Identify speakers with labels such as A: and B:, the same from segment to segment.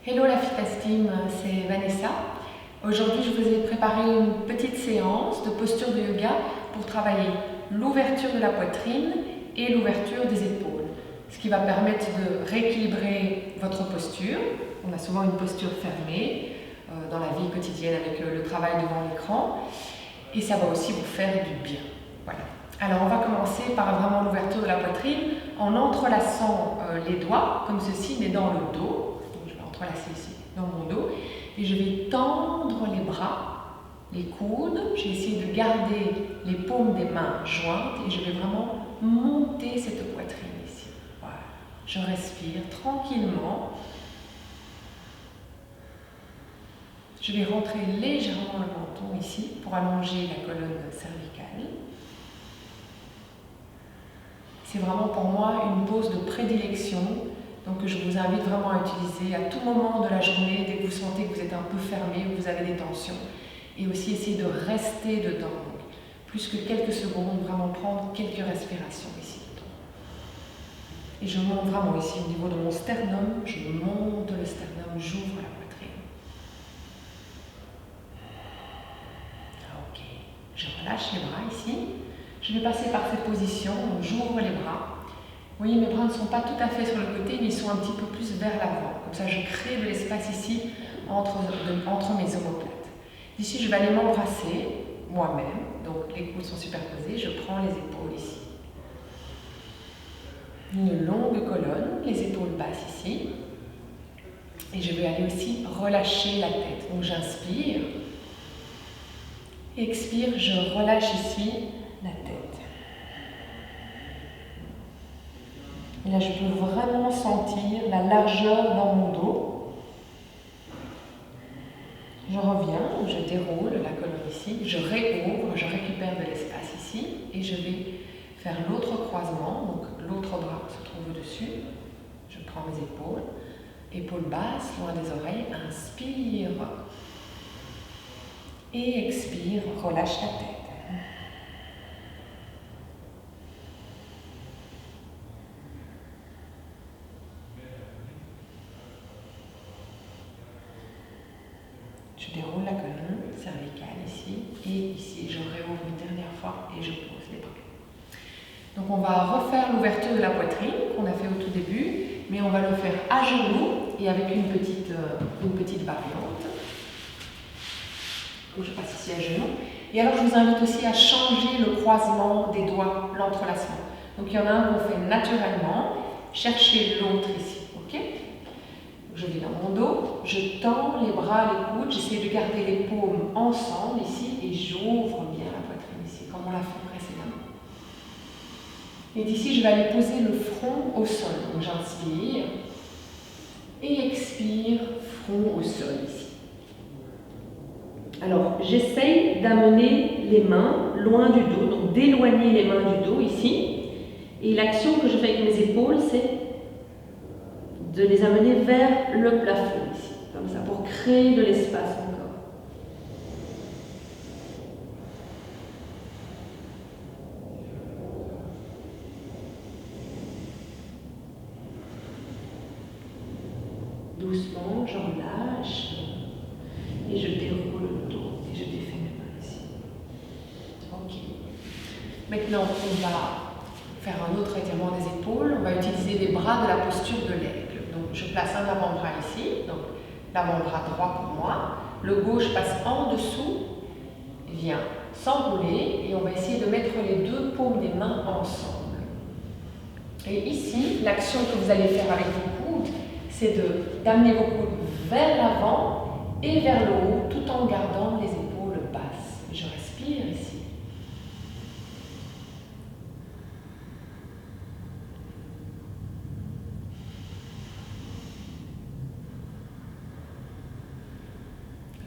A: Hello la Fitness Team, c'est Vanessa. Aujourd'hui, je vous ai préparé une petite séance de posture de yoga pour travailler l'ouverture de la poitrine et l'ouverture des épaules. Ce qui va permettre de rééquilibrer votre posture. On a souvent une posture fermée dans la vie quotidienne avec le travail devant l'écran. Et ça va aussi vous faire du bien. Voilà. Alors on va commencer par vraiment l'ouverture de la poitrine en entrelaçant les doigts comme ceci, mais dans le dos. Je vais entrelacer ici dans mon dos et je vais tendre les bras, les coudes. Je vais essayer de garder les paumes des mains jointes et je vais vraiment monter cette poitrine ici. Voilà. Je respire tranquillement. Je vais rentrer légèrement le menton ici pour allonger la colonne cervicale. C'est vraiment pour moi une pose de prédilection, donc je vous invite vraiment à utiliser à tout moment de la journée, dès que vous sentez que vous êtes un peu fermé, que vous avez des tensions, et aussi essayer de rester dedans. Donc, plus que quelques secondes, vraiment prendre quelques respirations ici dedans. Et je monte vraiment ici au niveau de mon sternum, je monte le sternum, j'ouvre la poitrine. Ok, je relâche les bras ici. Je vais passer par cette position, donc j'ouvre les bras. Vous voyez, mes bras ne sont pas tout à fait sur le côté, mais ils sont un petit peu plus vers l'avant. Comme ça, je crée de l'espace ici entre mes omoplates. Ici, je vais aller m'embrasser moi-même. Donc, les coudes sont superposés. Je prends les épaules ici. Une longue colonne, les épaules basses ici. Et je vais aller aussi relâcher la tête. Donc, j'inspire. Expire, je relâche ici la tête. Et là, je peux vraiment sentir la largeur dans mon dos. Je reviens, je déroule la colonne ici, je réouvre, je récupère de l'espace ici et je vais faire l'autre croisement, donc l'autre bras se trouve au-dessus. Je prends mes épaules, épaules basses, loin des oreilles, inspire et expire, relâche la tête. Je déroule la colonne cervicale ici et ici. Je réouvre une dernière fois et je pose les bras. Donc on va refaire l'ouverture de la poitrine qu'on a fait au tout début, mais on va le faire à genoux et avec une petite variante. Donc je passe ici à genoux. Et alors je vous invite aussi à changer le croisement des doigts, l'entrelacement. Donc il y en a un qu'on fait naturellement. Cherchez l'autre ici, ok ? Je vais dans mon dos, je tends les bras, les coudes, j'essaie de garder les paumes ensemble ici et j'ouvre bien la poitrine ici, comme on l'a fait précédemment. Et d'ici, je vais aller poser le front au sol. Donc j'inspire et expire, front au sol ici. Alors, j'essaye d'amener les mains loin du dos, donc d'éloigner les mains du dos ici. Et l'action que je fais avec mes épaules, c'est de les amener vers le plafond ici, comme ça, pour créer de l'espace encore. Doucement, je relâche et je déroule le dos et je défais mes mains ici. Ok. Maintenant, on va faire un autre étirement des épaules. On va utiliser les bras de la posture de l'aigle. Donc, je place un avant-bras ici, donc l'avant-bras droit pour moi. Le gauche passe en dessous, vient s'enrouler et on va essayer de mettre les deux paumes des mains ensemble. Et ici, l'action que vous allez faire avec vos coudes, c'est d'amener vos coudes vers l'avant et vers le haut, tout en gardant les épaules basses. Je respire ici.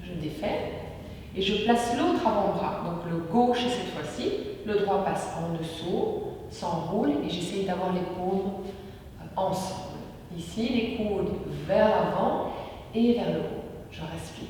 A: Je défais et je place l'autre avant-bras, donc le gauche cette fois-ci, le droit passe en dessous, s'enroule et j'essaye d'avoir les paumes ensemble. Ici, les coudes vers l'avant et vers le haut. Je respire.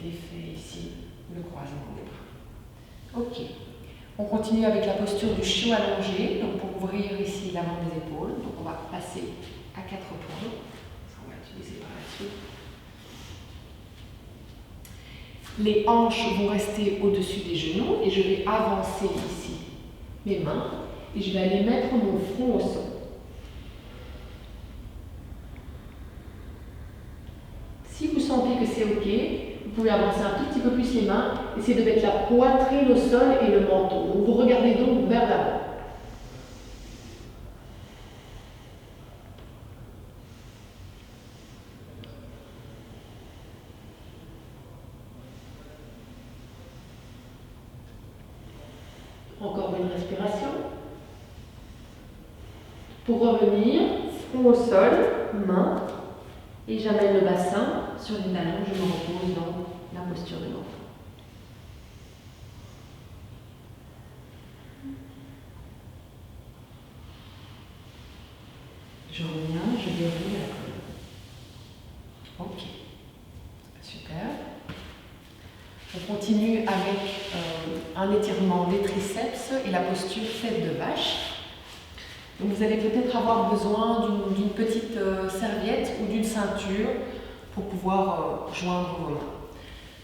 A: défait ici le croisement des bras. Ok. On continue avec la posture du chiot allongé, donc pour ouvrir ici l'avant des épaules. Donc on va passer à 4 points. On va utiliser par la suite. Les hanches vont rester au-dessus des genoux et je vais avancer ici mes mains et je vais aller mettre mon front au sol. Si vous sentez que c'est ok, vous pouvez avancer un tout petit peu plus les mains, essayez de mettre la poitrine au sol et le menton. Donc vous regardez donc vers l'avant. Encore une respiration. Pour revenir, front au sol, main, et j'amène le bassin sur les talons, je me repose dans la posture de l'enfant. Je reviens, je déroule la colonne. Ok, super. On continue avec un étirement des triceps et la posture tête de vache. Donc vous allez peut-être avoir besoin d'une petite serviette ou d'une ceinture pour pouvoir joindre vos mains.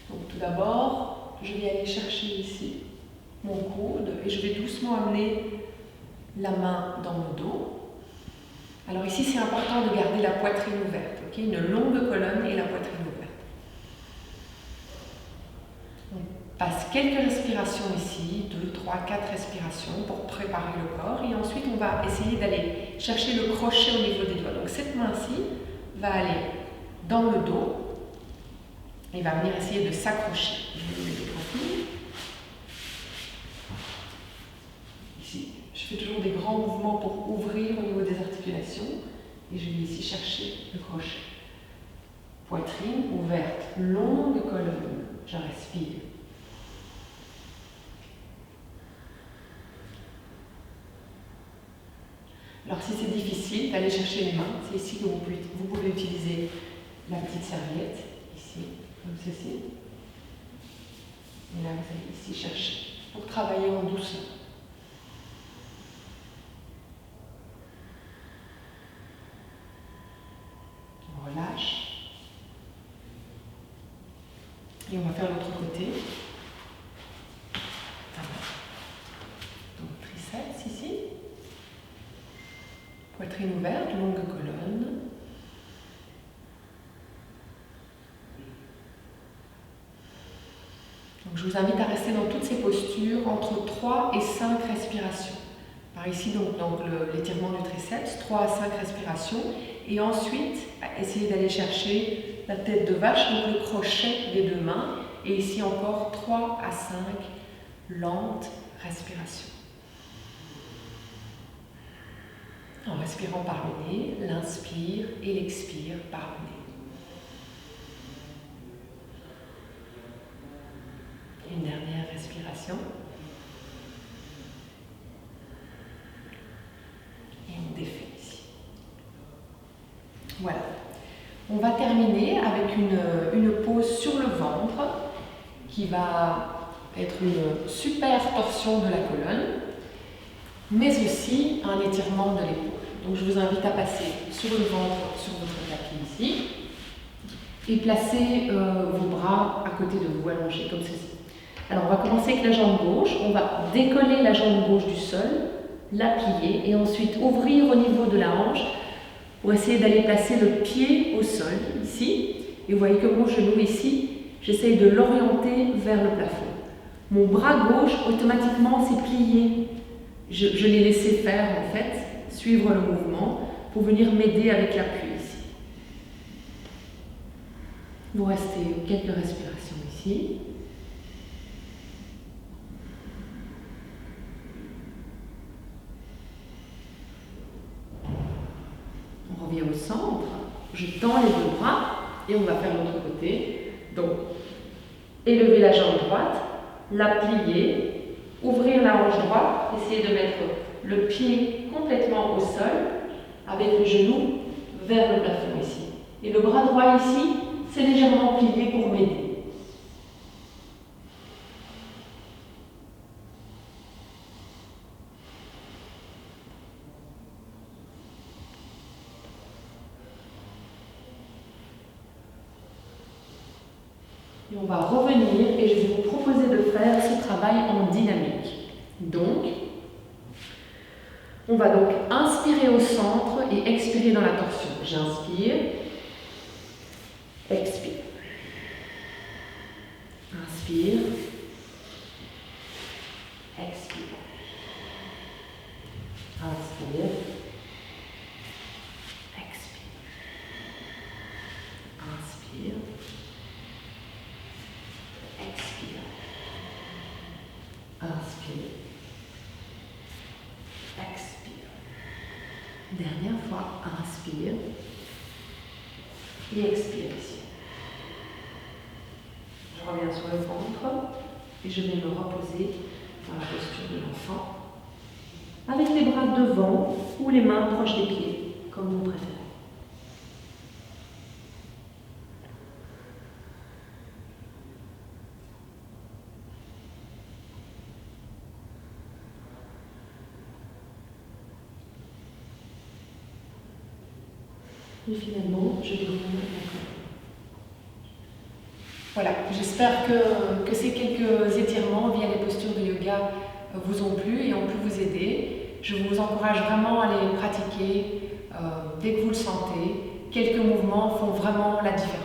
A: Donc tout d'abord, je vais aller chercher ici mon coude et je vais doucement amener la main dans le dos. Alors ici, c'est important de garder la poitrine ouverte, okay? Une longue colonne et la poitrine ouverte. On passe quelques respirations ici, 2, 3, 4 respirations pour préparer le corps. Et ensuite, on va essayer d'aller chercher le crochet au niveau des doigts. Donc cette main-ci va aller dans le dos et va venir essayer de s'accrocher. Je vais vous mettre tranquille. Ici, je fais toujours des grands mouvements pour ouvrir au niveau des articulations. Et je vais ici chercher le crochet. Poitrine ouverte, longue colonne. Je respire. Alors si c'est difficile d'aller chercher les mains, c'est ici que vous pouvez utiliser la petite serviette, ici, comme ceci. Et là, vous allez ici chercher pour travailler en douceur. On relâche. Et on va faire l'autre côté. Donc triceps ici. Poitrine ouverte, longue colonne. Donc je vous invite à rester dans toutes ces postures entre 3 et 5 respirations. Par ici, donc l'étirement du triceps, 3 à 5 respirations. Et ensuite, essayez d'aller chercher la tête de vache, donc le crochet des deux mains. Et ici encore 3 à 5 lentes respirations. En respirant par le nez, l'inspire et l'expire par le nez. Une dernière respiration. Et on défait ici. Voilà. On va terminer avec une pose sur le ventre qui va être une super torsion de la colonne, mais aussi un étirement de l'épaule. Donc je vous invite à passer sur le ventre, sur votre tapis ici, et placer vos bras à côté de vous, allongés comme ceci. Alors on va commencer avec la jambe gauche, on va décoller la jambe gauche du sol, la plier, et ensuite ouvrir au niveau de la hanche pour essayer d'aller placer le pied au sol, ici. Et vous voyez que mon genou ici, j'essaye de l'orienter vers le plafond. Mon bras gauche, automatiquement, s'est plié. Je l'ai laissé faire, en fait, suivre le mouvement pour venir m'aider avec l'appui ici. Vous restez quelques respirations ici. On revient au centre. Je tends les deux bras et on va faire l'autre côté. Donc, élever la jambe droite, la plier, ouvrir la hanche droite, essayer de mettre le pied complètement au sol avec le genou vers le plafond ici. Et le bras droit ici, c'est légèrement plié pour m'aider. Et on va revenir et je vais vous proposer de faire ce travail en dynamique. Donc, on va donc inspirer au centre et expirer dans la torsion. J'inspire, expire. Inspire, expire. Inspire, expire. Inspire, expire. Inspire, expire. Dernière fois, inspire et expire ici. Je reviens sur le ventre et je vais me reposer dans la posture de l'enfant avec les bras devant ou les mains proches des pieds, comme vous préférez. Et finalement, je vais remonter la colonne. Voilà, j'espère que ces quelques étirements via les postures de yoga vous ont plu et ont pu vous aider. Je vous encourage vraiment à les pratiquer dès que vous le sentez. Quelques mouvements font vraiment la différence.